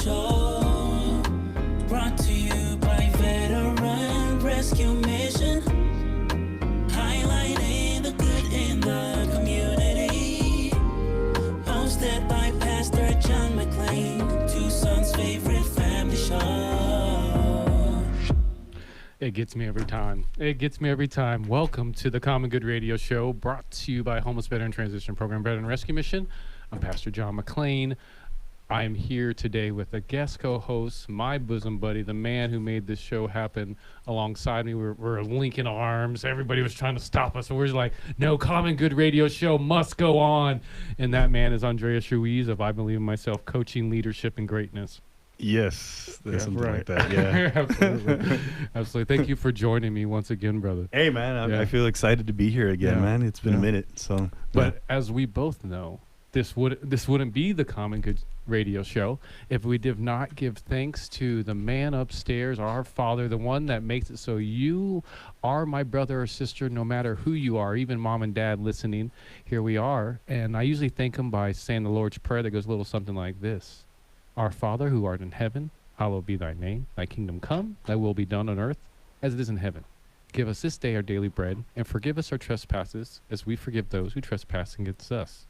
Show, brought to you by Veteran Rescue Mission, highlighting the good in the community. Hosted by Pastor John McClain, Tucson's favorite family show. It gets me every time. It gets me every time. Welcome to the Common Good Radio Show, brought to you by Homeless Veteran Transition Program Veteran Rescue Mission. I'm Pastor John McClain. I'm here today with a guest co-host, my bosom buddy, the man who made this show happen alongside me. We're linking arms. Everybody was trying to stop us. So we're like, no, Common Good Radio Show must go on. And that man is Andreas Ruiz of I Believe in Myself, Coaching Leadership and Greatness. Yes, there's something right. like that. Yeah, Absolutely. Absolutely. Thank you for joining me once again, brother. Hey, man, Yeah. I feel excited to be here again, Yeah. man. It's been Yeah. a minute, so. But as we both know, this wouldn't be the Common Good Radio Show if we did not give thanks to the man upstairs, our Father, the one that makes it so you are my brother or sister, no matter who you are, even mom and dad listening. Here we are, and I usually thank him by saying the Lord's Prayer that goes a little something like this: Our Father who art in heaven, hallowed be thy name. Thy kingdom come, thy will be done on earth as it is in heaven. Give us this day our daily bread, and forgive us our trespasses as we forgive those who trespass against us.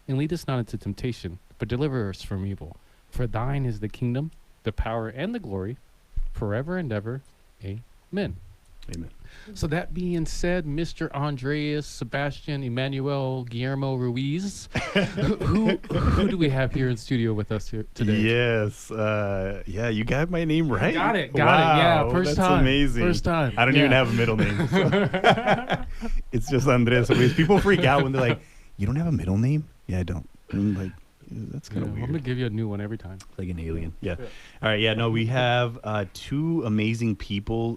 And lead us not into temptation, but deliver us from evil. For thine is the kingdom, the power, and the glory, forever and ever. Amen. Amen. So that being said, Mr. Andreas Sebastian Emmanuel Guillermo Ruiz, who do we have here in studio with us here today? Yes. Yeah, you got my name right. Got it. Wow, Yeah, first that's time. amazing. First time. I don't even have a middle name. So. It's just Andres Ruiz. People freak out when they're like, you don't have a middle name? Yeah, I don't. I'm like, that's kind of I'm weird. going to give you a new one every time. Like an alien. Yeah. All right. Yeah. No, we have two amazing people.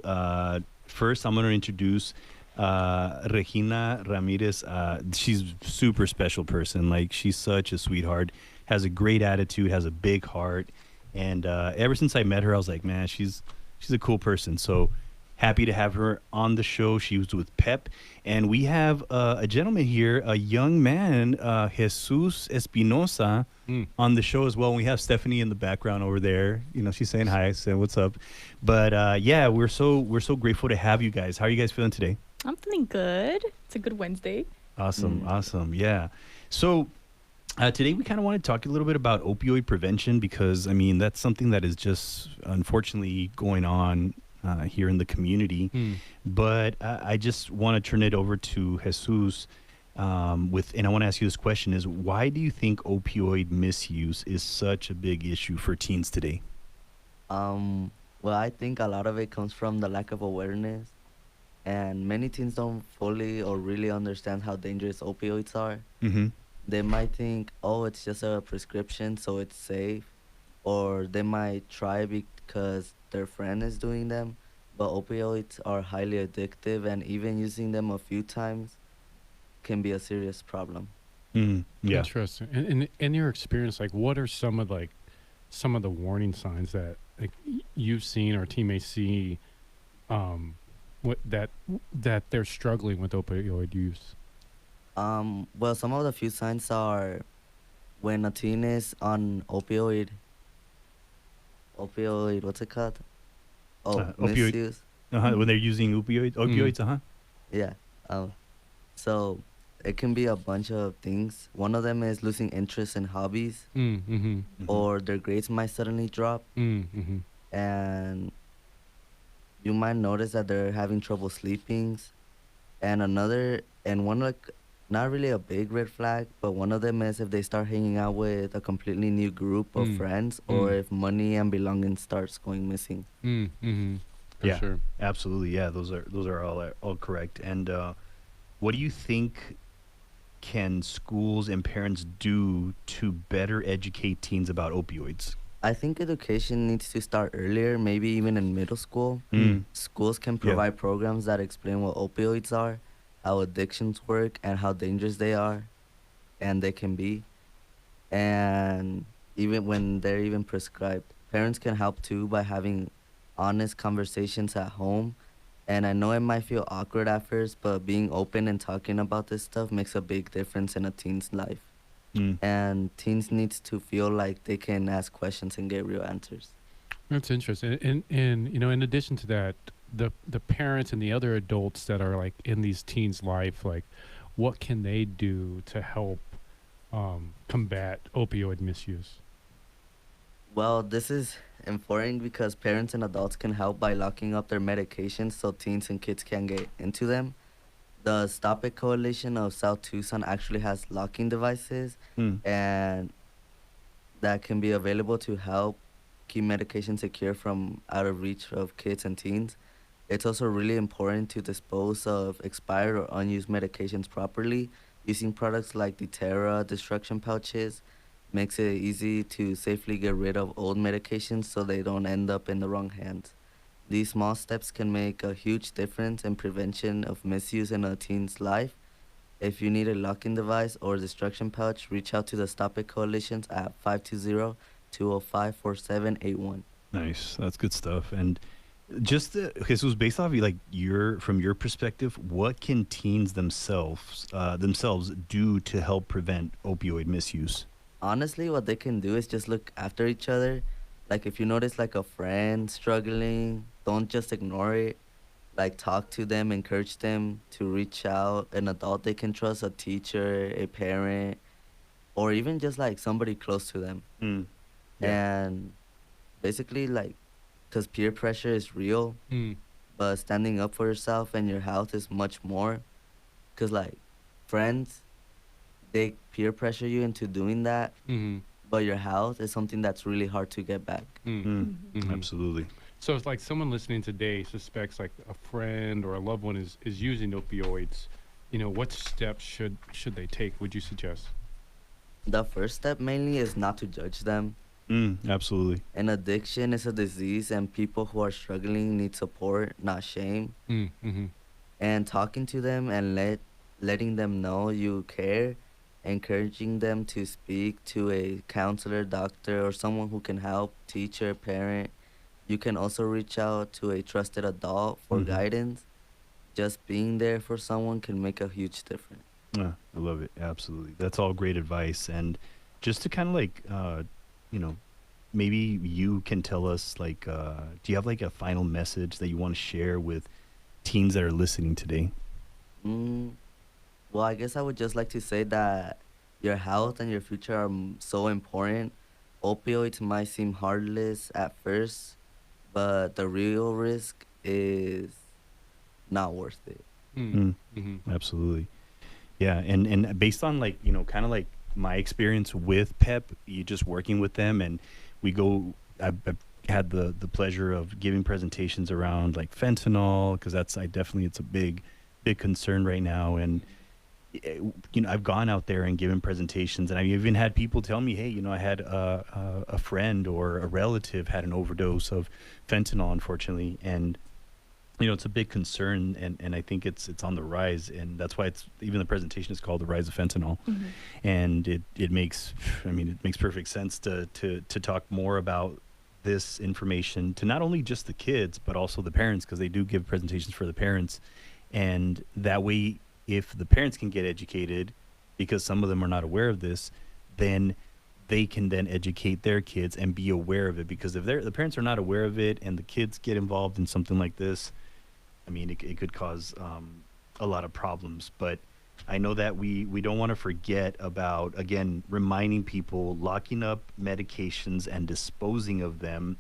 First, I'm going to introduce Regina Ramirez. She's a super special person. Like, she's such a sweetheart, has a great attitude, has a big heart. And ever since I met her, I was like, man, she's a cool person. So happy to have her on the show. She was with PEP. And we have a gentleman here, a young man, Jesus Espinosa, on the show as well. And we have Stephanie in the background over there. You know, she's saying hi, saying what's up. But yeah, we're so grateful to have you guys. How are you guys feeling today? I'm feeling good. It's a good Wednesday. Awesome. Yeah. So today we kind of want to talk a little bit about opioid prevention because, I mean, that's something that is just unfortunately going on here in the community. But I just want to turn it over to Jesus and I want to ask you this question is, why do you think opioid misuse is such a big issue for teens today? Well, I think a lot of it comes from the lack of awareness, and many teens don't fully or really understand how dangerous opioids are. Mm-hmm. They might think, oh, it's just a prescription, so it's safe, or they might try because their friend is doing them, but opioids are highly addictive, and even using them a few times can be a serious problem. Yeah. Interesting. In your experience, like, what are some of the warning signs that like you've seen or teammates see, that they're struggling with opioid use? Well, some of the few signs are when a teen is on opioid, what's it called? Opioid. Misuse. When they're using opioids. Yeah. So it can be a bunch of things. One of them is losing interest in hobbies, or their grades might suddenly drop, and you might notice that they're having trouble sleeping. And one, like, not really a big red flag, but one of them is if they start hanging out with a completely new group of friends, or if money and belongings starts going missing. For sure. Absolutely. Yeah, those are all correct. And what do you think can schools and parents do to better educate teens about opioids? I think education needs to start earlier, maybe even in middle school. Schools can provide programs that explain what opioids are, how addictions work, and how dangerous they are, and they can be. And even when they're even prescribed, parents can help too by having honest conversations at home. And I know it might feel awkward at first, but being open and talking about this stuff makes a big difference in a teen's life. Mm. and teens needs to feel like they can ask questions and get real answers. That's interesting. And you know, in addition to that, the parents and the other adults that are like in these teens' life, like, what can they do to help combat opioid misuse? Well, this is important because parents and adults can help by locking up their medications so teens and kids can get into them. The Stop It Coalition of South Tucson actually has locking devices, Mm. and that can be available to help keep medication secure from out of reach of kids and teens. It's also really important to dispose of expired or unused medications properly. Using products like the Terra destruction pouches makes it easy to safely get rid of old medications so they don't end up in the wrong hands. These small steps can make a huge difference in prevention of misuse in a teen's life. If you need a locking device or destruction pouch, reach out to the Stop It Coalitions at 520-205-4781. Nice. That's good stuff. And just Jesus, based off like from your perspective, what can teens themselves do to help prevent opioid misuse? Honestly, what they can do is just look after each other. Like if you notice like a friend struggling, don't just ignore it. Like talk to them, encourage them to reach out. An adult they can trust, a teacher, a parent, or even just like somebody close to them. Mm. Yeah. And basically like, because peer pressure is real, Mm. but standing up for yourself and your health is much more. Because like friends, they peer pressure you into doing that, Mm-hmm. but your health is something that's really hard to get back. Mm. Mhm. Absolutely. So if like someone listening today suspects like a friend or a loved one is using opioids, you know, what steps should they take, would you suggest? The first step mainly is not to judge them. Absolutely. An addiction is a disease, and people who are struggling need support, not shame. Mm-hmm. And talking to them and letting them know you care, encouraging them to speak to a counselor, doctor, or someone who can help, teacher, parent. You can also reach out to a trusted adult for Mhm. guidance. Just being there for someone can make a huge difference. I love it. Absolutely. That's all great advice. And just to kind of like, you know, maybe you can tell us like, do you have like a final message that you want to share with teens that are listening today? Well, I guess I would just like to say that your health and your future are so important. Opioids might seem harmless at first, but the real risk is not worth it. Mm. Mm-hmm. Absolutely. Yeah. And based on like, you know, kind of like my experience with PEP, you just working with them, and I've had the pleasure of giving presentations around like fentanyl, because it's a big concern right now. And you know, I've gone out there and given presentations, and I've even had people tell me, hey, you know, I had a friend or a relative had an overdose of fentanyl, unfortunately. And you know, it's a big concern, and I think it's on the rise, and that's why even the presentation is called The Rise of Fentanyl. And it makes perfect sense to talk more about this information to not only just the kids but also the parents, because they do give presentations for the parents. And that way, if the parents can get educated, because some of them are not aware of this, then they can then educate their kids and be aware of it. Because if the parents are not aware of it and the kids get involved in something like this, I mean, it could cause a lot of problems. But I know that we don't want to forget about, again, reminding people, locking up medications and disposing of them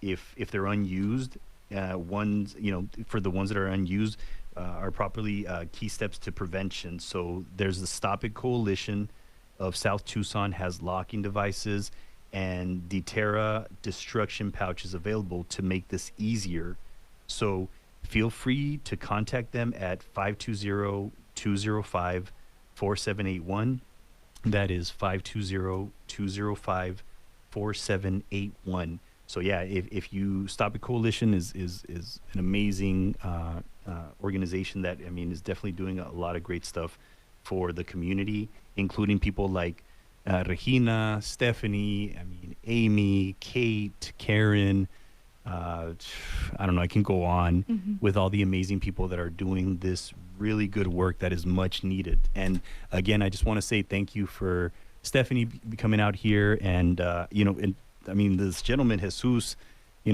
if they're unused. Ones, you know, for the ones that are unused, are properly key steps to prevention. So there's the Stop It Coalition of South Tucson has locking devices, and the Terra destruction pouches available to make this easier. So feel free to contact them at 520-205-4781. That is 520-205-4781. So yeah, if you Stop It Coalition is an amazing organization that, I mean, is definitely doing a lot of great stuff for the community, including people like Regina, Stephanie, I mean, Amy, Kate, Karen, I don't know, I can go on with all the amazing people that are doing this really good work that is much needed. And again, I just want to say thank you for Stephanie coming out here and, and I mean, this gentleman, Jesus,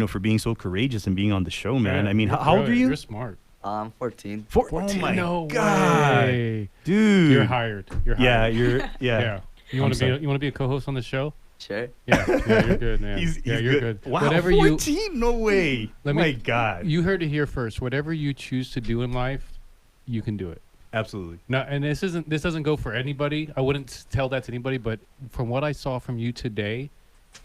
for being so courageous and being on the show, man. Yeah, I mean, you're how old are good. you? You're smart. I'm 14. 14. Oh my no God. way. Dude. You're hired. You're Yeah, hired. yeah. Yeah. You want to sorry. be a co-host on the show? Sure. Yeah, you're good, man. He's you're good. Wow, Whatever 14? No way. Let My me- God. you heard it here first. Whatever you choose to do in life, you can do it. Absolutely. No, and this doesn't go for anybody. I wouldn't tell that to anybody, but from what I saw from you today,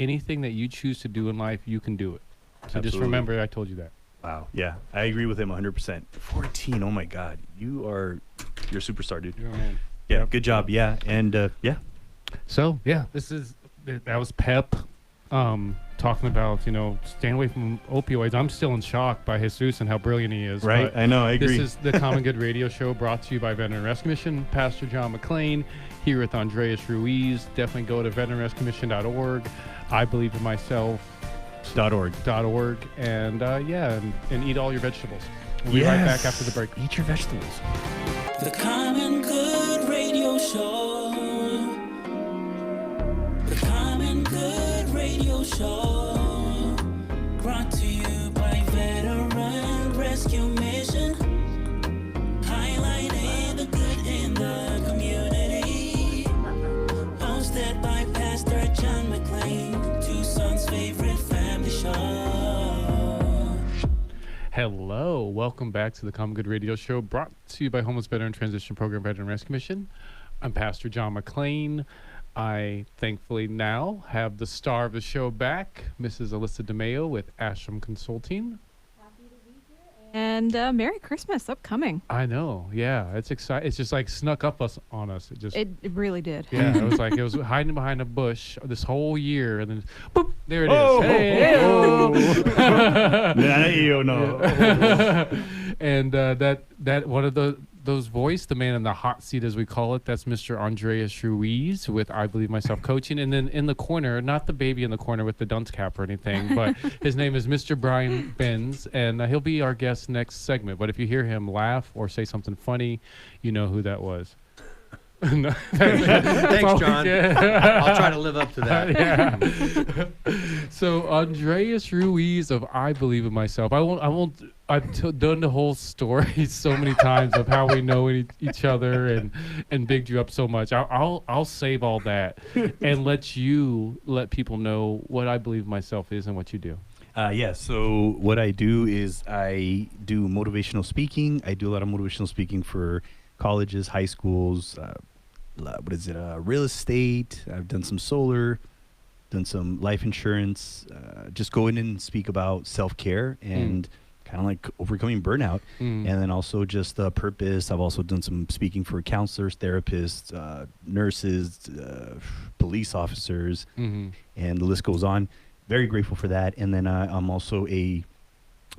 anything that you choose to do in life, you can do it. So just Absolutely. remember I told you that. Wow. Yeah, I agree with him 100%. 14. Oh my God. You're a superstar, dude. You're a man. Yeah. Yep. Good job. Yeah. And yeah. So yeah, that was Pep talking about, staying away from opioids. I'm still in shock by Jesus and how brilliant he is. Right. but I know. I agree. This is the Common Good Radio Show, brought to you by Veteran Rescue Mission. Pastor John McClain here with Andreas Ruiz. Definitely go to veteranrescuemission.org. I believe in myself. .org. And and eat all your vegetables. We'll be right back after the break. Eat your vegetables. The Common Good Radio Show. The Common Good Radio Show. Brought to you by Veteran Rescue Mission. Highlighting the good in the community. Hosted by Pastor John McClain. Tucson's favorite family show. Hello, welcome back to the Common Good Radio Show, brought to you by Homeless Veteran Transition Program Veteran Rescue Mission. I'm Pastor John McClain. I thankfully now have the star of the show back, Mrs. Alyssa DeMeo with Ashram Consulting. And Merry Christmas upcoming. I know, yeah, it's exciting. It's just like snuck up on us. It really did. Yeah, it was hiding behind a bush this whole year, and then boop, there it is. Oh, Hey, no. And that one of those voice, the man in the hot seat as we call it, that's Mr. Andreas Ruiz with I Believe Myself Coaching. And then in the corner, not the baby in the corner with the dunce cap or anything, but his name is Mr. Brian Benz, and he'll be our guest next segment. But if you hear him laugh or say something funny, you know who that was. No, Thanks, John. I'll try to live up to that. So Andreas Ruiz of I Believe in Myself. I've done the whole story so many times of how we know each other and bigged you up so much. I'll save all that and let people know what I Believe in Myself is and what you do. So what I do is I do motivational speaking. I do a lot of motivational speaking for colleges, high schools, real estate. I've done some solar, done some life insurance, just go in and speak about self-care and kind of like overcoming burnout. And then also just purpose. I've also done some speaking for counselors, therapists, nurses, police officers, and the list goes on. Very grateful for that. And then I'm also a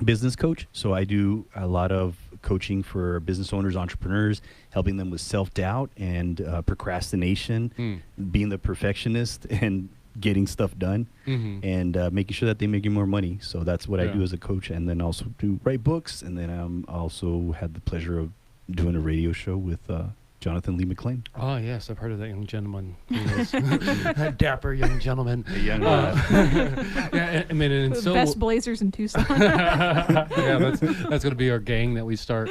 business coach. So I do a lot of coaching for business owners, entrepreneurs, helping them with self-doubt and procrastination, being the perfectionist and getting stuff done, and making sure that they make you more money. So that's what I do as a coach, and then also do write books. And then also had the pleasure of doing a radio show with Jonathan Lee McClain. Oh, yes, I've heard of that young gentleman. That dapper young gentleman. The best blazers in Tucson. Yeah, that's going to be our gang that we start.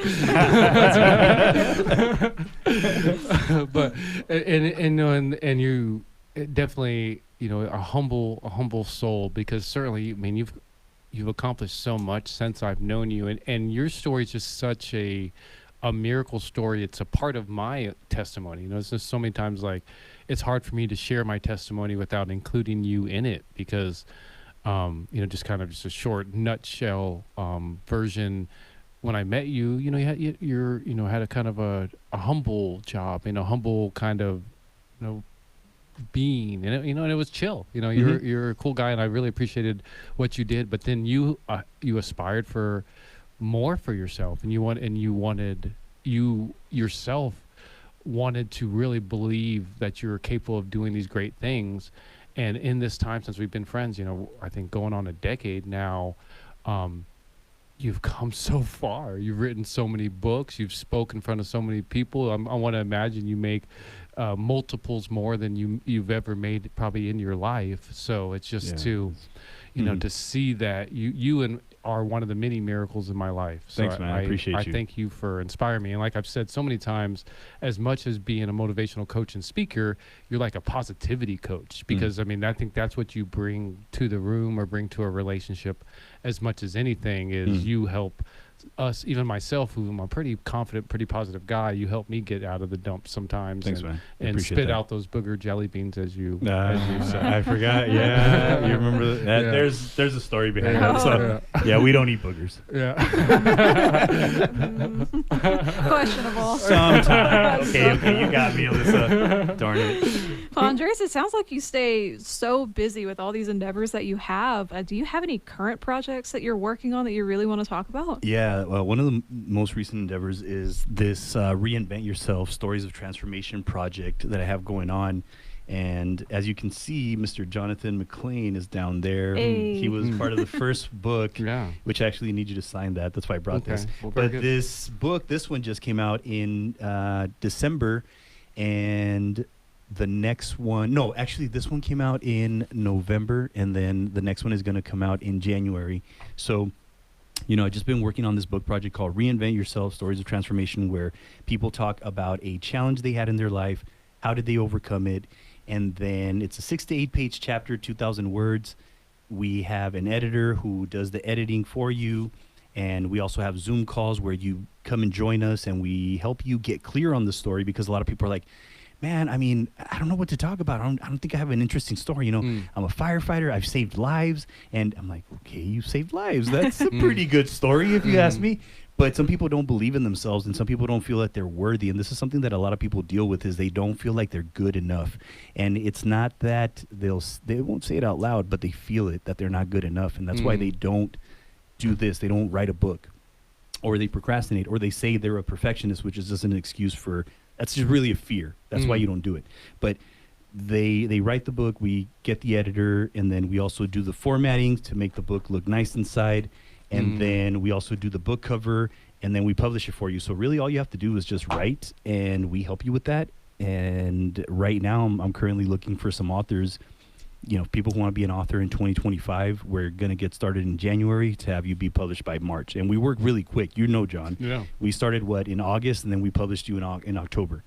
But and you definitely, a humble soul, because certainly, I mean, you've accomplished so much since I've known you, and your story is just such a miracle story. It's a part of my testimony. It's just so many times like it's hard for me to share my testimony without including you in it, because just kind of just a short nutshell version. When I met you, you had a kind of a humble job, humble kind of being, and and it was chill. You're a cool guy, and I really appreciated what you did. But then you aspired for more for yourself, and you yourself wanted to really believe that you're capable of doing these great things. And in this time since we've been friends, I think going on a decade now, you've come so far. You've written so many books. You've spoken in front of so many people. I want to imagine you make multiples more than you've ever made probably in your life. So it's just to, you know, to see that you are one of the many miracles in my life. So Thanks, man. I appreciate you. I thank you for inspiring me. And like I've said so many times, as much as being a motivational coach and speaker, you're like a positivity coach, because I mean, I think that's what you bring to the room or bring to a relationship as much as anything is you help us, even myself, who am a pretty confident, pretty positive guy, you help me get out of the dump sometimes. Thanks, man. And spit out those booger jelly beans as you said. I forgot. Yeah, you remember that? Yeah. There's a story behind that. So, yeah, we don't eat boogers. Yeah. Questionable. Sometimes. Okay, you got me, Alyssa. Darn it. Well, Andres, it sounds like you stay so busy with all these endeavors that you have. Do you have any current projects that you're working on that you really want to talk about? Yeah, well, one of the most recent endeavors is this Reinvent Yourself Stories of Transformation project that I have going on. And as you can see, Mr. Jonathan McLean is down there. Hey. He was part of the first book, Yeah. which actually need you to sign that. That's why I brought this. Well, very But good. this book, this one just came out in December, and the next one, no, actually this one came out in November, and then the next one is going to come out in January. So, you know, I've just been working on this book project called Reinvent Yourself, Stories of Transformation, where people talk about a challenge they had in their life, how did they overcome it, and then it's a 6 to 8 page chapter, 2,000 words. We have an editor who does the editing for you, and we also have Zoom calls where you come and join us, and we help you get clear on the story, because a lot of people are like, man, I mean, I don't know what to talk about. I don't think I have an interesting story. You know, I'm a firefighter. I've saved lives. And I'm like, okay, you saved lives. That's a pretty good story if you ask me. But some people don't believe in themselves, and some people don't feel that they're worthy. And this is something that a lot of people deal with, is they don't feel like they're good enough. And it's not that they won't say it out loud, but they feel it, that they're not good enough. And that's why they don't do this. They don't write a book, or they procrastinate, or they say they're a perfectionist, which is just an excuse for, that's just really a fear. That's why you don't do it. But they write the book, we get the editor, and then we also do the formatting to make the book look nice inside. And then we also do the book cover, and then we publish it for you. So really all you have to do is just write, and we help you with that. And right now I'm currently looking for some authors, you know, people who want to be an author in 2025. We're going to get started in January to have you be published by March. And we work really quick. You know, John. Yeah. We started, in August, and then we published you in October.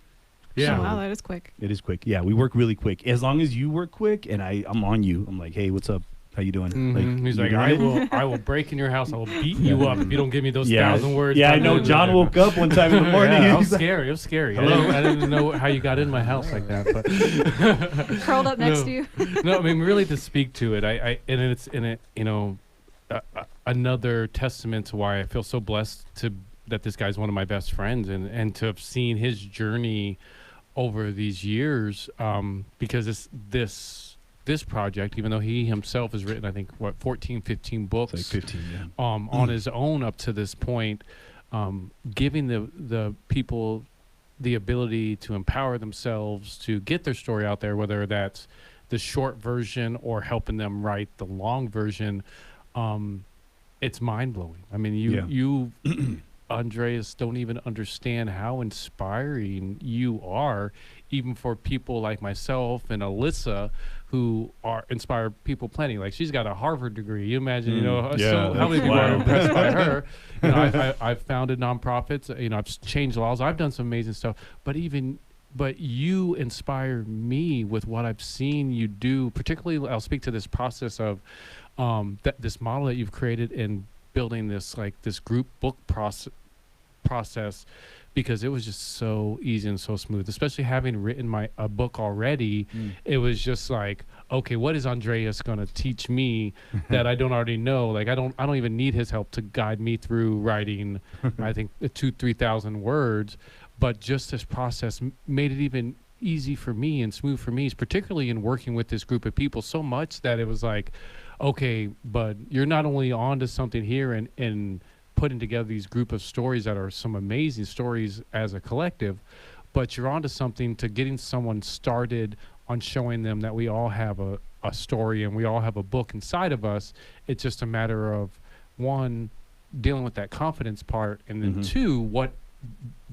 Yeah. Oh, wow, that is quick. It is quick. Yeah, we work really quick. As long as you work quick, and I'm on you. I'm like, hey, what's up? How you doing? He's you like, doing it? I will break in your house. I will beat you up if you don't give me those 1,000 words. Yeah, I know. John woke up one time in the morning. Yeah, it was He's like, scary. It was scary. Hello? I didn't know how you got in my house like that. But Curled up next to you. no, I mean, really to speak to it, and it's in it, you know, another testament to why I feel so blessed that this guy's one of my best friends, and to have seen his journey over these years, because this project, even though he himself has written, I think, 14, 15 books, it's like 15, yeah. on his own up to this point, giving the people the ability to empower themselves to get their story out there, whether that's the short version or helping them write the long version. It's mind-blowing. I mean, you Andreas, don't even understand how inspiring you are, even for people like myself and Alyssa, who are inspire people plenty. Like, she's got a Harvard degree. You imagine, you know, so how many people are impressed by her? You know, I've founded nonprofits. You know, I've changed laws. I've done some amazing stuff. But you inspire me with what I've seen you do. Particularly, I'll speak to this process of this model that you've created in building this group book process, because it was just so easy and so smooth, especially having written a book already. It was just like, okay, what is Andreas going to teach me that I don't already know? Like, I don't even need his help to guide me through writing, I think 2,000-3,000 words, but just this process made it even easy for me and smooth for me, particularly in working with this group of people, so much that it was like, okay, but you're not only onto something here and putting together these group of stories that are some amazing stories as a collective, but you're onto something to getting someone started on showing them that we all have a story and we all have a book inside of us. It's just a matter of one, dealing with that confidence part, and then two, what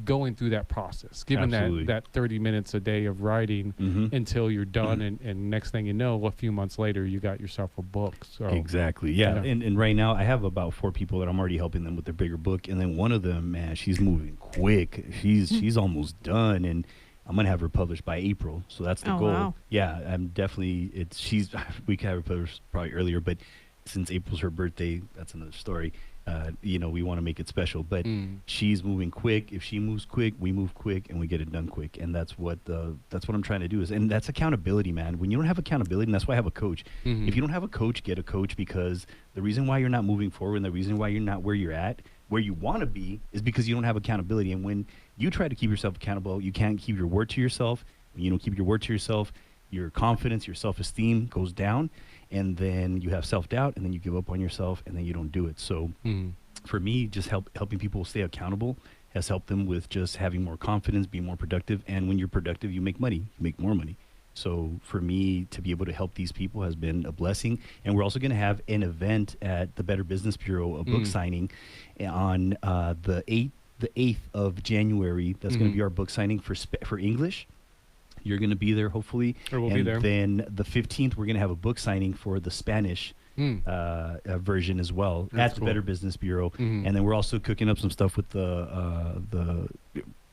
going through that process, given that 30 minutes a day of writing until you're done, and next thing you know, a few months later, you got yourself a book. So exactly, yeah. And right now, I have about 4 people that I'm already helping them with their bigger book, and then one of them, man, she's moving quick. She's almost done, and I'm gonna have her published by April. So that's the goal. Wow. Yeah, I'm definitely. We could have her published probably earlier, but since April's her birthday, that's another story. We want to make it special, but she's moving quick. If she moves quick, we move quick, and we get it done quick. And that's what I'm trying to do and that's accountability, man. When you don't have accountability, and that's why I have a coach. If you don't have a coach, get a coach, because the reason why you're not moving forward and the reason why you're not where you're at, where you want to be, is because you don't have accountability. And when you try to keep yourself accountable, you can't keep your word to yourself. When you don't keep your word to yourself, your confidence, your self-esteem goes down. And then you have self-doubt, and then you give up on yourself, and then you don't do it. So for me, just helping people stay accountable has helped them with just having more confidence, being more productive. And when you're productive, you make money, you make more money. So for me to be able to help these people has been a blessing. And we're also going to have an event at the Better Business Bureau, a book signing on the 8th of January. That's going to be our book signing for English. You're going to be there, hopefully. Or we'll be there. And then the 15th, we're going to have a book signing for the Spanish version as well at the Better Business Bureau. And then we're also cooking up some stuff with the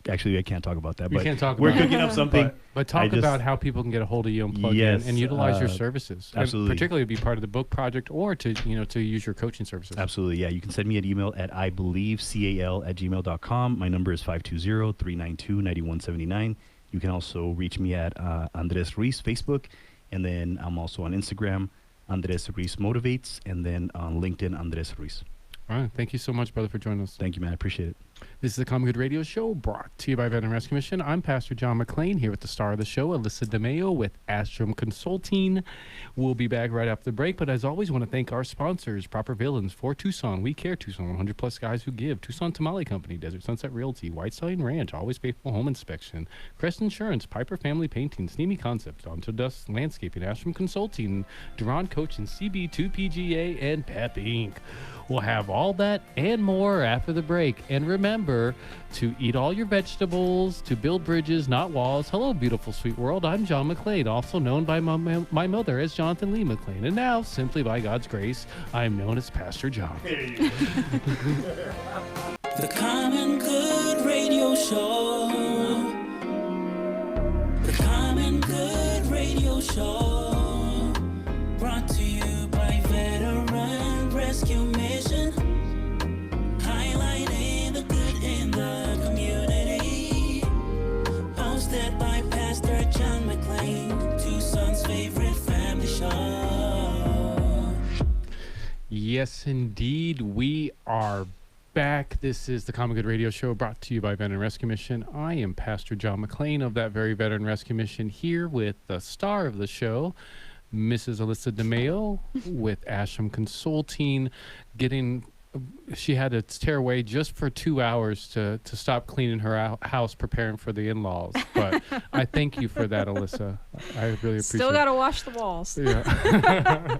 actually, I can't talk about that. We but can't talk we're about cooking up something. But talk about how people can get a hold of you and plug in and utilize your services. Absolutely. And particularly be part of the book project, or to use your coaching services. Absolutely, yeah. You can send me an email at ibelievecal@gmail.com. My number is 520-392-9179. You can also reach me at Andres Ruiz Facebook, and then I'm also on Instagram, Andres Ruiz Motivates, and then on LinkedIn, Andres Ruiz. All right. Thank you so much, brother, for joining us. Thank you, man. I appreciate it. This is the Common Good Radio Show, brought to you by Veteran Rescue Mission. I'm Pastor John McClain, here with the star of the show, Alyssa DeMeo with Astrom Consulting. We'll be back right after the break, but as always, want to thank our sponsors, Proper Villains for Tucson, We Care Tucson, 100 plus guys who give, Tucson Tamale Company, Desert Sunset Realty, White Stallion Ranch, Always Faithful Home Inspection, Crest Insurance, Piper Family Painting, Sneamy Concepts, Onto Dust Landscaping, Astrom Consulting, Duran Coach and CB2PGA, and PEP Inc. We'll have all that and more after the break. And remember to eat all your vegetables, to build bridges, not walls. Hello, beautiful, sweet world. I'm John McClain, also known by my mother as Jonathan Lee McClain. And now, simply by God's grace, I am known as Pastor John. The Common Good Radio Show. The Common Good Radio Show. Brought to you by Veteran Rescue Mission. Highlighting the good in the community. Hosted by Pastor John McClain, Tucson's favorite family show. Yes, indeed. We are back. This is the Common Good Radio Show, brought to you by Veteran Rescue Mission. I am Pastor John McClain of that very Veteran Rescue Mission, here with the star of the show, Mrs. Alyssa DeMeo with Astrom Consulting, she had to tear away just for 2 hours to stop cleaning her house, preparing for the in-laws. But I thank you for that, Alyssa. I really appreciate it. Still got to wash the walls. Yeah.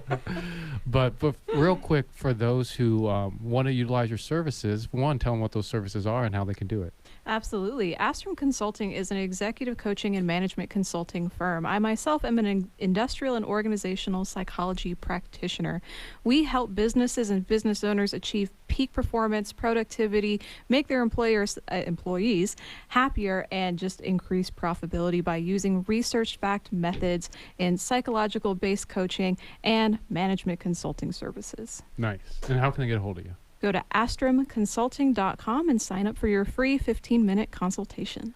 But real quick, for those who want to utilize your services, one, tell them what those services are and how they can do it. Absolutely. Astrom Consulting is an executive coaching and management consulting firm. I myself am an industrial and organizational psychology practitioner. We help businesses and business owners achieve peak performance, productivity, make their employees happier, and just increase profitability by using research-backed methods in psychological-based coaching and management consulting services. Nice. And how can they get a hold of you? Go to astromconsulting.com and sign up for your free 15-minute consultation.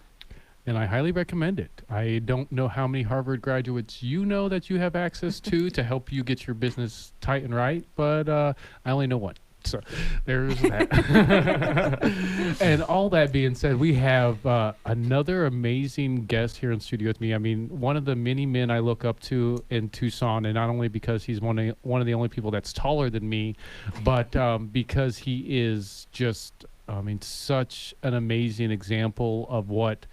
And I highly recommend it. I don't know how many Harvard graduates you know that you have access to help you get your business tight and right, but I only know one. So there's that. And all that being said, we have another amazing guest here in studio with me. I mean, one of the many men I look up to in Tucson, and not only because he's one of the only people that's taller than me, but because he is just, such an amazing example of what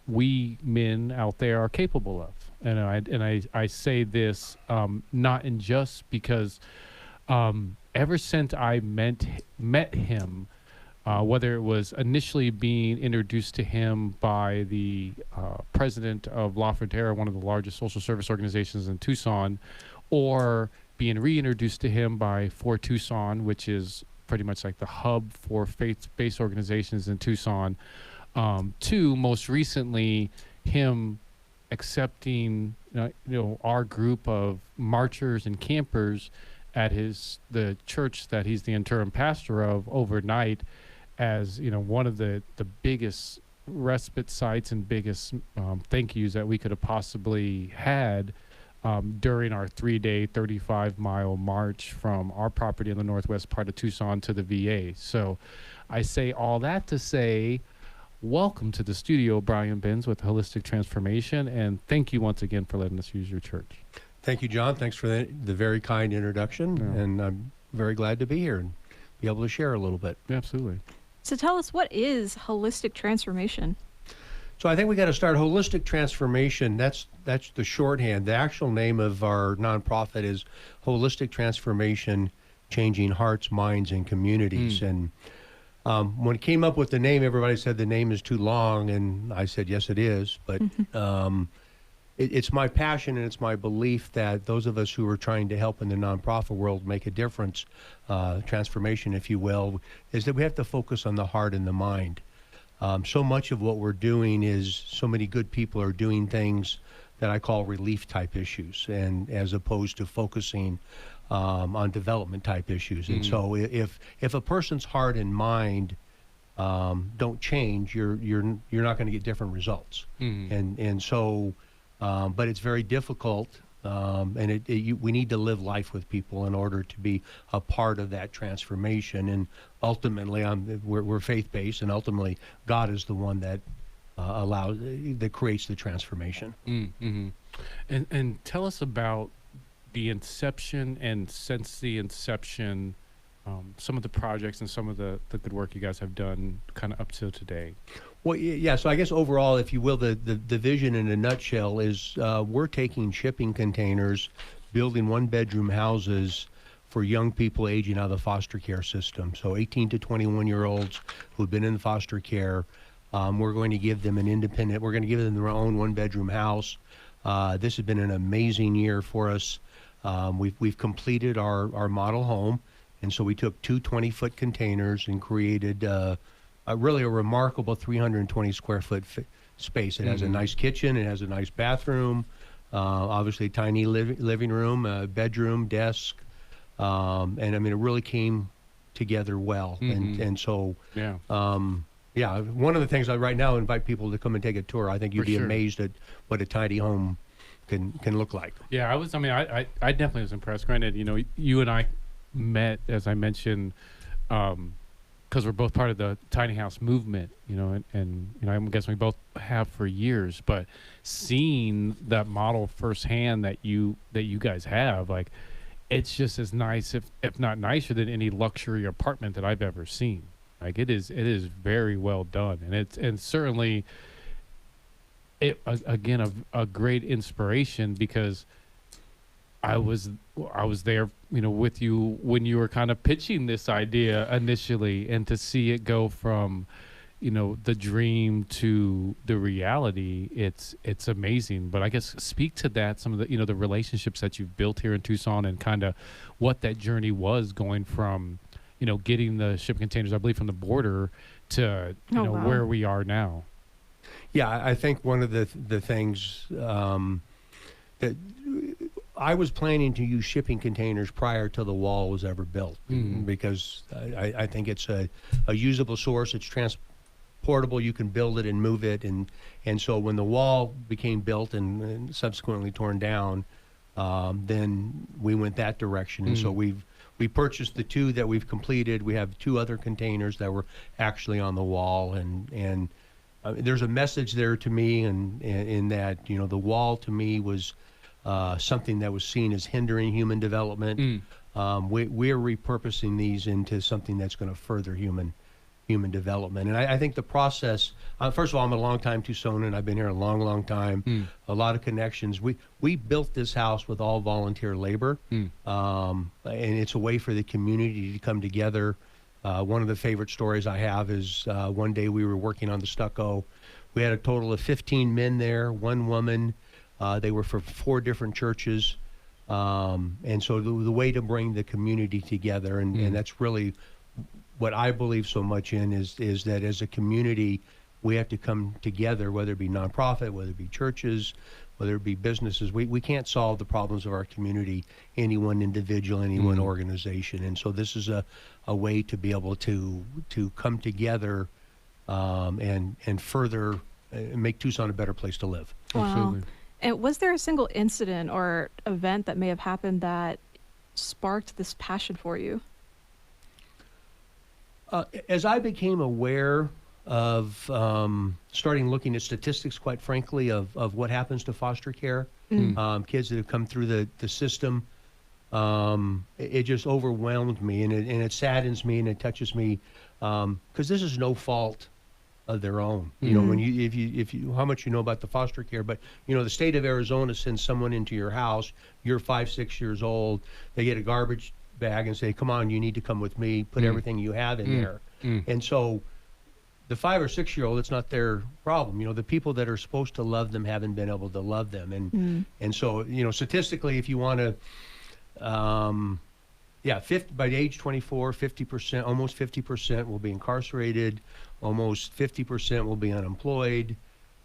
we men out there are capable of. And I say this not in just because ever since I met him, whether it was initially being introduced to him by the president of La Frontera, one of the largest social service organizations in Tucson, or being reintroduced to him by For Tucson, which is pretty much like the hub for faith-based organizations in Tucson, to most recently him accepting our group of marchers and campers at the church that he's the interim pastor of overnight as one of the biggest respite sites and biggest thank yous that we could have possibly had during our 3-day 35-mile march from our property in the northwest part of Tucson to the VA. So I say all that to say welcome to the studio, Brian Benz with Holistic Transformation, and thank you once again for letting us use your church. Thank you, John. Thanks for the very kind introduction, and I'm very glad to be here and be able to share a little bit. Absolutely. So tell us, what is Holistic Transformation? So I think we got to start Holistic Transformation. That's the shorthand. The actual name of our nonprofit is Holistic Transformation, Changing Hearts, Minds, and Communities. And when it came up with the name, everybody said the name is too long, and I said, yes, it is. But it's my passion and it's my belief that those of us who are trying to help in the nonprofit world make a difference, transformation, if you will, is that we have to focus on the heart and the mind. So much of what we're doing is so many good people are doing things that I call relief type issues, and as opposed to focusing on development type issues. And so if a person's heart and mind don't change, you're not going to get different results. And so but it's very difficult, and we need to live life with people in order to be a part of that transformation. And ultimately, we're faith-based, and ultimately, God is the one that that creates the transformation. And tell us about the inception, and since the inception, some of the projects and some of the good work you guys have done kind of up till today. Well, yeah, so I guess overall, if you will, the vision in a nutshell is we're taking shipping containers, building one-bedroom houses for young people aging out of the foster care system. So 18 to 21-year-olds who've been in foster care, we're going to give them we're going to give them their own one-bedroom house. This has been an amazing year for us. We've completed our model home, and so we took two 20-foot containers and created really a remarkable 320 square foot space. It has a nice kitchen, it has a nice bathroom, obviously a tiny living room, bedroom, desk, and I mean it really came together well. And so one of the things I right now invite people to come and take a tour. I think you'd be amazed at what a tiny home can look like. Yeah, I definitely was impressed. Granted, you and I met, as I mentioned, because we're both part of the tiny house movement, and I'm guessing we both have for years. But seeing that model firsthand that you guys have, like, it's just as nice, if not nicer, than any luxury apartment that I've ever seen. Like, it is very well done, and certainly again a great inspiration, because I was there, with you when you were kind of pitching this idea initially, and to see it go from, the dream to the reality, it's amazing. But I guess speak to that, some of the, the relationships that you've built here in Tucson, and kind of what that journey was going from, getting the shipping containers, I believe, from the border to, where we are now. Yeah, I think one of the things that I was planning to use shipping containers prior to the wall was ever built, because I think it's a usable source. It's transportable. You can build it and move it. And so when the wall became built and subsequently torn down, then we went that direction. And so we purchased the two that we've completed. We have two other containers that were actually on the wall. And there's a message there to me, and in that, the wall to me was something that was seen as hindering human development. We're repurposing these into something that's going to further human human development. And I think the process, first of all, I'm a long-time Tucsonan. I've been here a long, long time, a lot of connections. We built this house with all volunteer labor, and it's a way for the community to come together. One of the favorite stories I have is one day we were working on the stucco. We had a total of 15 men there, one woman. They were from 4 different churches. And so the way to bring the community together, and that's really what I believe so much in, is that as a community, we have to come together, whether it be nonprofit, whether it be churches, whether it be businesses. We can't solve the problems of our community, any one individual, any one organization. And so this is a way to be able to come together and further make Tucson a better place to live. Wow. Absolutely. And was there a single incident or event that may have happened that sparked this passion for you? As I became aware of starting looking at statistics, quite frankly, of what happens to foster care, kids that have come through the system, it just overwhelmed me, and it saddens me, and it touches me, because this is no fault of their own. You know, when if you how much you know about the foster care, but you know, the state of Arizona sends someone into your house, you're 5, 6 years old, they get a garbage bag and say, come on, you need to come with me, put everything you have in there. And so the 5 or 6 year old, it's not their problem. You know, the people that are supposed to love them haven't been able to love them. And so, you know, statistically, if you want to, by age 24, 50%, almost 50% will be incarcerated, almost 50% will be unemployed,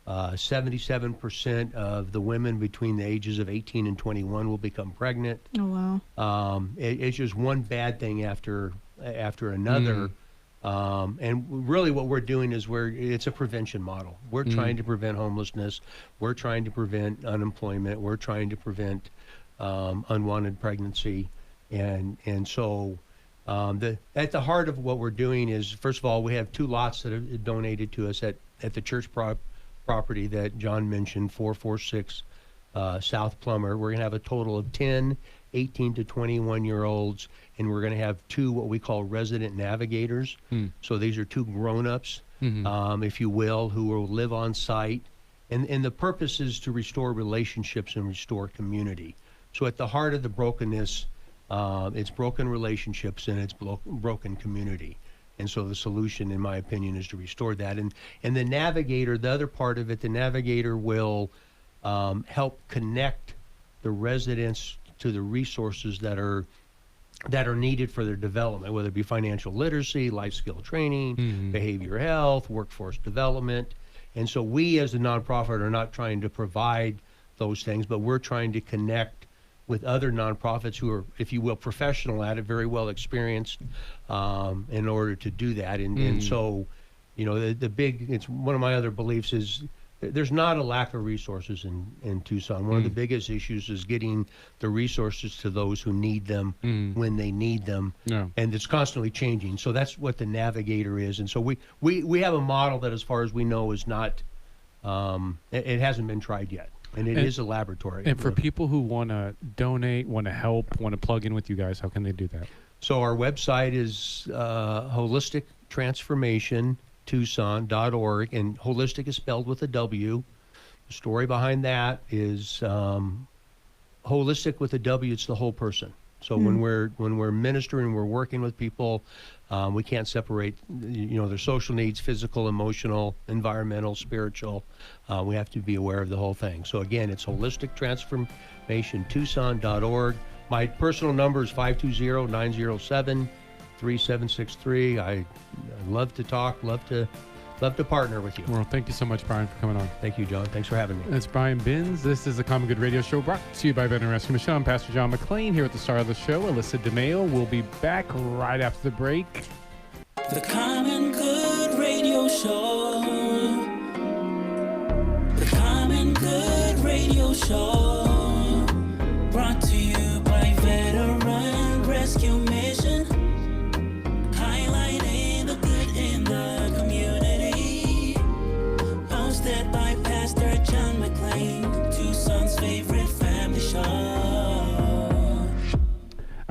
77% of the women between the ages of 18 and 21 will become pregnant. Oh, wow. It's just one bad thing after another. And really what we're doing is it's a prevention model. We're trying to prevent homelessness. We're trying to prevent unemployment. We're trying to prevent unwanted pregnancy. And so at the heart of what we're doing is, first of all, we have 2 lots that are donated to us at the church property that John mentioned, 446 South Plummer. We're going to have a total of 10 18 to 21-year-olds, and we're going to have 2 what we call resident navigators. So these are 2 grown-ups, if you will, who will live on site. And the purpose is to restore relationships and restore community. So at the heart of the brokenness, it's broken relationships and it's broken community. And so the solution, in my opinion, is to restore that. And the navigator, the other part of it, the navigator will help connect the residents to the resources that are needed for their development, whether it be financial literacy, life skill training, behavioral health, workforce development. And so we as a nonprofit are not trying to provide those things, but we're trying to connect with other nonprofits who are, if you will, professional at it, very well experienced, in order to do that. And so, you know, it's one of my other beliefs is there's not a lack of resources in Tucson. One of the biggest issues is getting the resources to those who need them when they need them. Yeah. And it's constantly changing. So that's what the navigator is. And so we have a model that, as far as we know, is not, it hasn't been tried yet. And it is a laboratory. And for people who want to donate, want to help, want to plug in with you guys, how can they do that? So our website is Holistic Transformation Tucson.org, and holistic is spelled with a W. The story behind that is holistic with a W. It's the whole person. So when we're ministering, we're working with people, we can't separate, you know, their social needs, physical, emotional, environmental, spiritual. We have to be aware of the whole thing. So again, it's Holistic Transformation Tucson.org. My personal number is 520-907-3763. I love to talk, love to partner with you. Well, thank you so much, Brian, for coming on. Thank you, John. Thanks for having me. That's Brian Binns. This is the Common Good Radio Show, brought to you by Veteran Rescue Mission. I'm Pastor John McClain here at the star of the show, Alyssa DeMeo. We'll be back right after the break. The Common Good Radio Show. The Common Good Radio Show. Brought to you by Veteran Rescue Mission. Highlighting the good in the community. Hosted by Pastor John McClain, Tucson's favorite family show.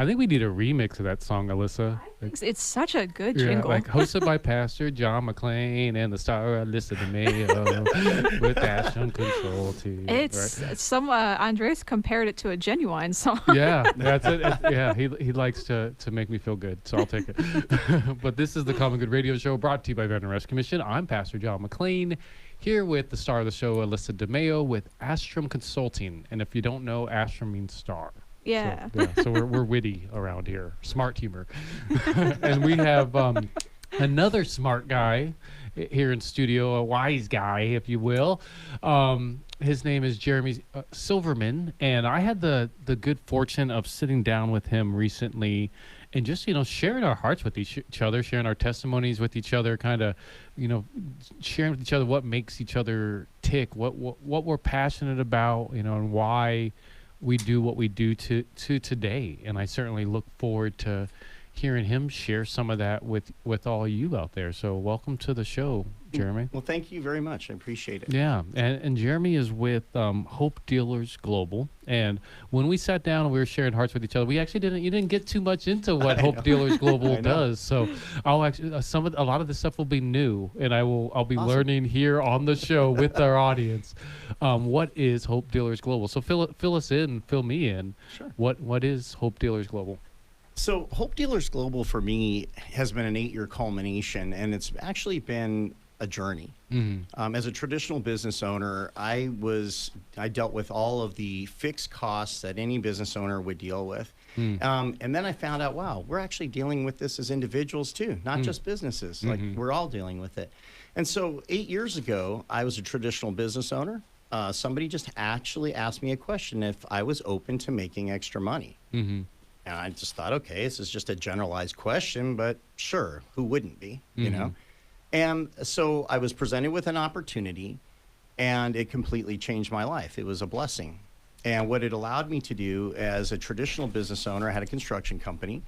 I think we need a remix of that song, Alyssa. It's such a good Yeah, jingle. like hosted by Pastor John McClain and the star Alyssa DeMeo with Ashton Consulting. It's right? some Andres compared it to a Genuine song. Yeah, that's it. Yeah, he likes to make me feel good, so I'll take it. But this is the Common Good Radio Show, brought to you by Veteran Rescue Commission. I'm Pastor John McClain, here with the star of the show, Alyssa DeMeo, with Astrom Consulting. And if you don't know, Astrom means star. Yeah. So we're witty around here, smart humor. And we have another smart guy here in studio, a wise guy, if you will. His name is Jeremy Silverman, and I had the good fortune of sitting down with him recently and just, sharing our hearts with each other, sharing our testimonies with each other, kind of, sharing with each other what makes each other tick, what we're passionate about, and why we do what we do to today. And I certainly look forward to hearing him share some of that with all you out there. So welcome to the show, Jeremy. Well, thank you very much. I appreciate it. Yeah, and Jeremy is with Hope Dealers Global. And when we sat down and we were sharing hearts with each other, you didn't get too much into what Hope Dealers Global does. So I'll actually a lot of this stuff will be new, and I'll be learning here on the show with our audience. What is Hope Dealers Global? So fill us in, fill me in. Sure. What is Hope Dealers Global? So Hope Dealers Global for me has been an 8-year culmination, and it's actually been a journey. Mm-hmm. As a traditional business owner, I dealt with all of the fixed costs that any business owner would deal with. And then I found out, wow, we're actually dealing with this as individuals too, not just businesses. Like we're all dealing with it. And so 8 years ago, I was a traditional business owner. Somebody just actually asked me a question if I was open to making extra money. Mm-hmm. And I just thought, okay, this is just a generalized question, but sure, who wouldn't be, you know? And so I was presented with an opportunity, and it completely changed my life. It was a blessing. And what it allowed me to do as a traditional business owner, I had a construction company,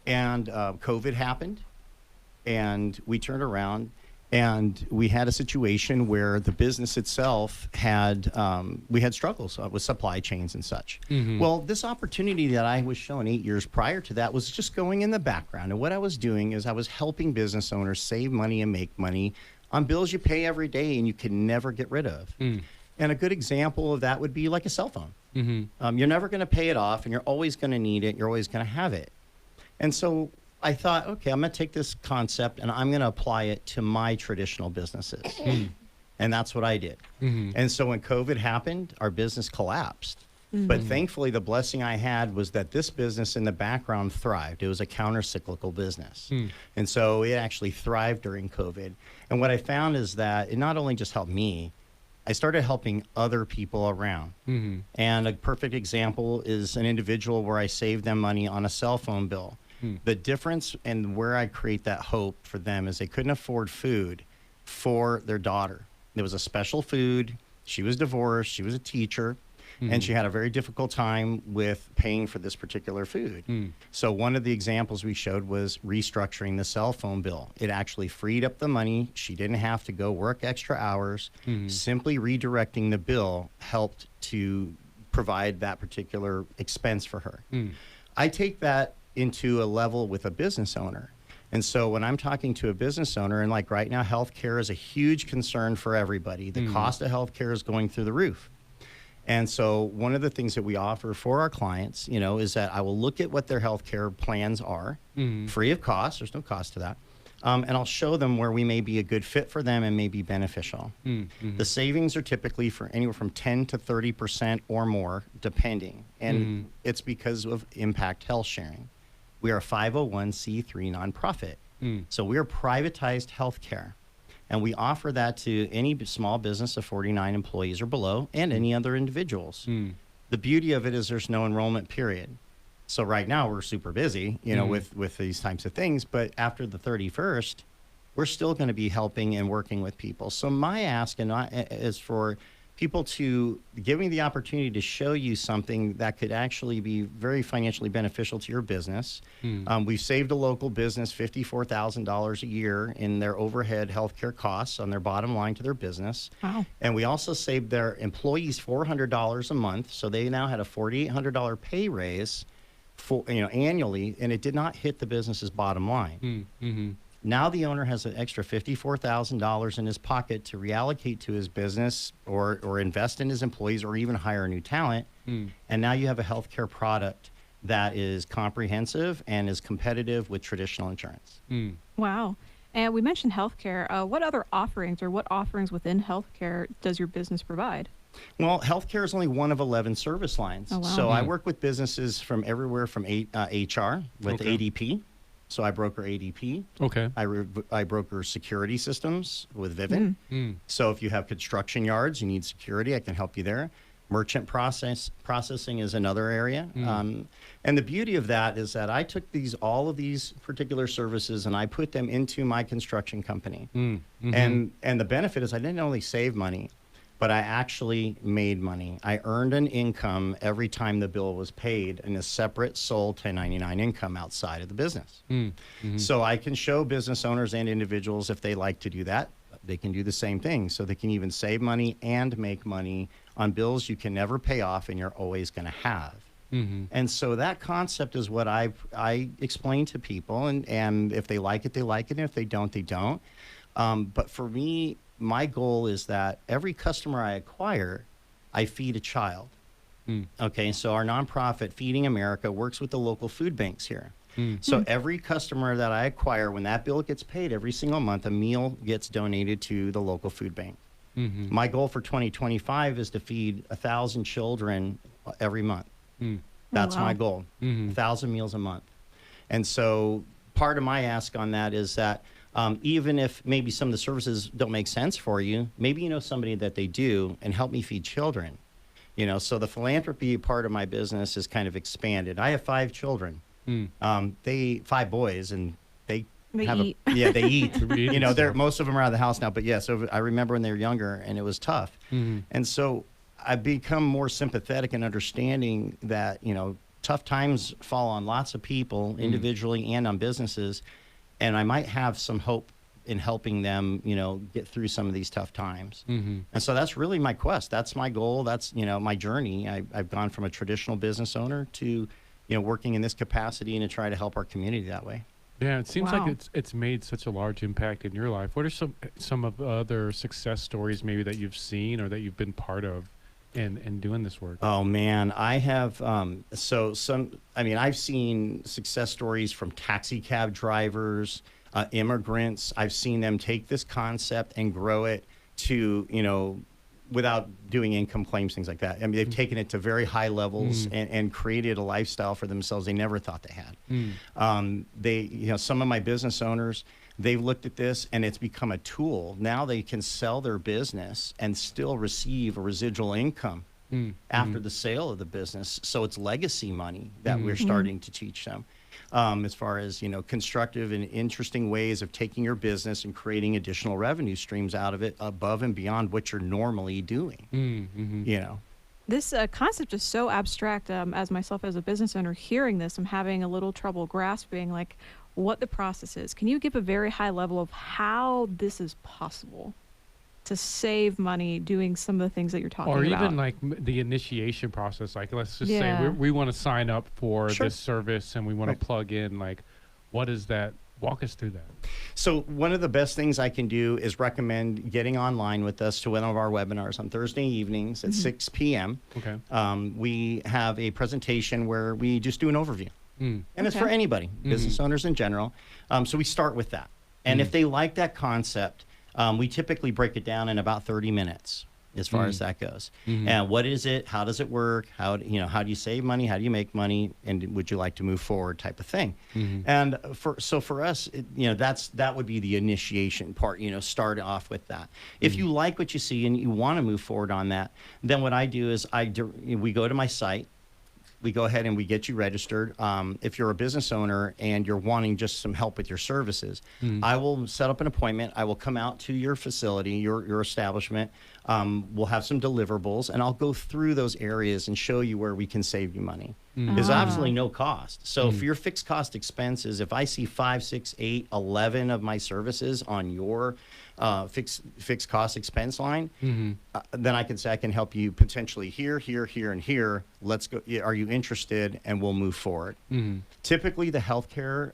and COVID happened, and we turned around, and we had a situation where the business itself had, we had struggles with supply chains and such. Well, this opportunity that I was shown 8 years prior to that was just going in the background. And what I was doing is I was helping business owners save money and make money on bills you pay every day and you can never get rid of. And a good example of that would be like a cell phone. You're never going to pay it off, and you're always going to need it. You're always going to have it. And so I thought, okay, I'm going to take this concept and I'm going to apply it to my traditional businesses. And that's what I did. And so when COVID happened, our business collapsed. But thankfully, the blessing I had was that this business in the background thrived. It was a counter-cyclical business. And so it actually thrived during COVID. And what I found is that it not only just helped me, I started helping other people around. And a perfect example is an individual where I saved them money on a cell phone bill. The difference and where I create that hope for them is they couldn't afford food for their daughter. There was a special food. She was divorced. She was a teacher. And she had a very difficult time with paying for this particular food. So one of the examples we showed was restructuring the cell phone bill. It actually freed up the money. She didn't have to go work extra hours. Simply redirecting the bill helped to provide that particular expense for her. I take that into a level with a business owner. And so when I'm talking to a business owner, and like right now, healthcare is a huge concern for everybody. The cost of healthcare is going through the roof. And so one of the things that we offer for our clients, is that I will look at what their healthcare plans are, free of cost. There's no cost to that. And I'll show them where we may be a good fit for them and may be beneficial. The savings are typically for anywhere from 10 to 30% or more, depending. And it's because of impact health sharing. We are a 501c3 nonprofit. So we are privatized healthcare. And we offer that to any small business of 49 employees or below and any other individuals. The beauty of it is there's no enrollment period. So right now we're super busy, with these types of things. But after the 31st, we're still going to be helping and working with people. So my ask is for people to give me the opportunity to show you something that could actually be very financially beneficial to your business. We've saved a local business $54,000 a year in their overhead healthcare costs on their bottom line to their business. Wow. And we also saved their employees $400 a month. So they now had a $4,800 pay raise for annually, and it did not hit the business's bottom line. Now the owner has an extra $54,000 in his pocket to reallocate to his business or invest in his employees or even hire new talent. And now you have a healthcare product that is comprehensive and is competitive with traditional insurance. Wow. And we mentioned healthcare. What other offerings or what offerings within healthcare does your business provide? Well, healthcare is only one of 11 service lines. Oh, wow. So I work with businesses from everywhere from HR with Okay. ADP. So I broker ADP. Okay. I broker security systems with Vivint. So if you have construction yards, you need security, I can help you there. Merchant processing is another area. And the beauty of that is that I took all of these particular services and I put them into my construction company. And the benefit is I didn't only save money, but I actually made money. I earned an income every time the bill was paid in a separate sole 1099 income outside of the business. So I can show business owners and individuals, if they like to do that, they can do the same thing. So they can even save money and make money on bills you can never pay off and you're always going to have. And so that concept is what I explain to people. And if they like it, they like it. And if they don't, they don't. But for me, my goal is that every customer I acquire, I feed a child. Okay, so our nonprofit Feeding America works with the local food banks here. So every customer that I acquire, when that bill gets paid every single month, a meal gets donated to the local food bank. My goal for 2025 is to feed 1,000 children every month. That's wow. my goal, 1,000 meals a month. And so part of my ask on that is that even if maybe some of the services don't make sense for you, maybe you know somebody that they do, and help me feed children. So the philanthropy part of my business is kind of expanded. I have 5 children. 5 boys, and they eat. Yeah, they eat. They eat They're most of them are out of the house now. But yeah, so I remember when they were younger, and it was tough. And so I've become more sympathetic and understanding that tough times fall on lots of people individually and on businesses, and I might have some hope in helping them, get through some of these tough times. And so that's really my quest. That's my goal. That's my journey. I've gone from a traditional business owner to working in this capacity and to try to help our community that way. Yeah, it seems Wow. like it's made such a large impact in your life. What are some of the other success stories maybe that you've seen or that you've been part of in doing this work? Oh man, I have I've seen success stories from taxi cab drivers, immigrants. I've seen them take this concept and grow it to without doing income claims, things like that. I mean, they've taken it to very high levels and created a lifestyle for themselves they never thought they had. Some of my business owners, they've looked at this and it's become a tool. Now they can sell their business and still receive a residual income after the sale of the business. So it's legacy money that we're starting to teach them. As far as constructive and interesting ways of taking your business and creating additional revenue streams out of it above and beyond what you're normally doing. This concept is so abstract. As myself as a business owner hearing this, I'm having a little trouble grasping what the process is. Can you give a very high level of how this is possible to save money doing some of the things that you're talking Or about? even the initiation process. Let's just Yeah. say we want to sign up for Sure. this service and we want to plug in. What is that? Walk us through that. So one of the best things I can do is recommend getting online with us to one of our webinars on Thursday evenings at 6 p.m. Okay. We have a presentation where we just do an overview. And it's for Okay. anybody, business owners in general. So we start with that. And if they like that concept, we typically break it down in about 30 minutes as far as that goes. And what is it? How does it work? How do you save money? How do you make money? And would you like to move forward type of thing? And for us, that would be the initiation part, start off with that. If you like what you see and you want to move forward on that, then what I do is we go to my site. We go ahead and we get you registered. If you're a business owner and you're wanting just some help with your services, I will set up an appointment. I will come out to your facility, your establishment. We'll have some deliverables, and I'll go through those areas and show you where we can save you money. There's absolutely no cost. So for your fixed cost expenses, if I see 5, 6, 8, 11 of my services on your fixed cost expense line, Mm-hmm. then I can say I can help you potentially here, and here. Let's go. Are you interested? And we'll move forward. Mm-hmm. Typically, the healthcare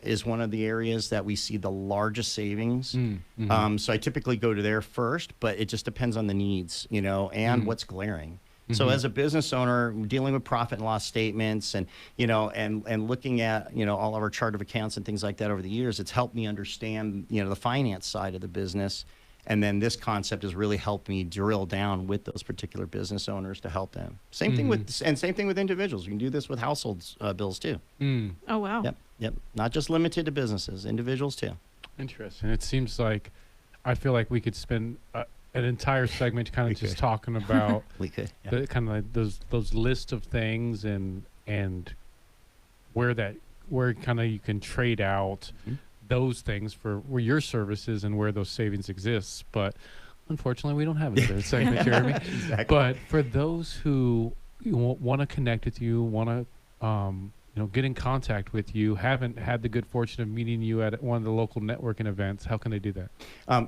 is one of the areas that we see the largest savings. Mm-hmm. So I typically go to there first, but it just depends on the needs, and what's glaring. So as a business owner, dealing with profit and loss statements and, and looking at, all of our chart of accounts and things like that over the years, it's helped me understand, the finance side of the business. And then this concept has really helped me drill down with those particular business owners to help them. Same thing with individuals. You can do this with households bills too. Mm. Oh, wow. Yep. Not just limited to businesses, individuals too. Interesting. It seems like I feel like we could spend an entire segment kind We of just could. talking about We could. Yeah. the kind of like those list of things and where kind of you can trade out Mhm. those things for where your services and where those savings exist. But unfortunately, we don't have another segment, Jeremy. Exactly. But for those who want to connect with you, want to get in contact with you, haven't had the good fortune of meeting you at one of the local networking events, how can they do that?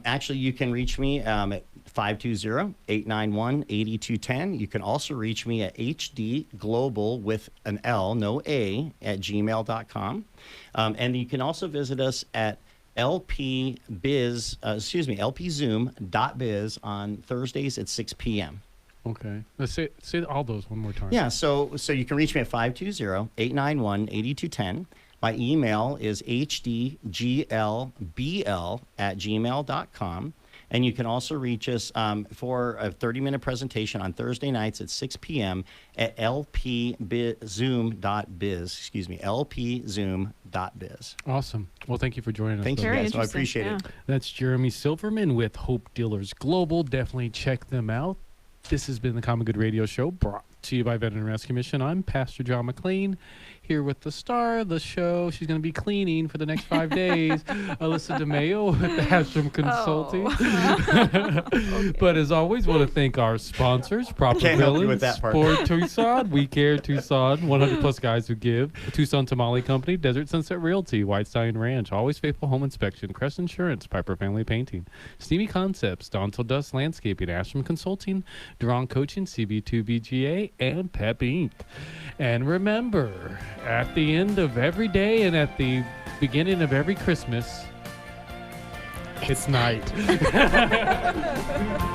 Actually, you can reach me at 520-891-8210. You can also reach me at hdglobal with an L, no A, at gmail.com. And you can also visit us at lpzoom.biz on Thursdays at 6 p.m. Okay. Let's say all those one more time. Yeah, so you can reach me at 520-891-8210. My email is hdglbl@gmail.com. And you can also reach us for a 30-minute presentation on Thursday nights at 6 p.m. at lpzoom.biz. Excuse me, lpzoom.biz. Awesome. Well, thank you for joining us. Thank you, Bill. Very guys. So I interesting, appreciate yeah. it. That's Jeremy Silverman with Hope Dealers Global. Definitely check them out. This has been the Common Good Radio Show, brought to you by Veteran Rescue Mission. I'm Pastor John McLean, here with the star of the show. She's going to be cleaning for the next 5 days, Alyssa DeMayo with Astrom Consulting. Oh. But as always, want to thank our sponsors, Proper Can't help you Villains, with that part. Sport Tucson, We Care Tucson, 100 Plus Guys Who Give, Tucson Tamale Company, Desert Sunset Realty, White Stallion Ranch, Always Faithful Home Inspection, Crest Insurance, Piper Family Painting, Steamy Concepts, Dawn Till Dust Landscaping, Astrom Consulting, Duran Coaching, CB2BGA, and Pep Inc. And remember, at the end of every day and at the beginning of every Christmas, it's night.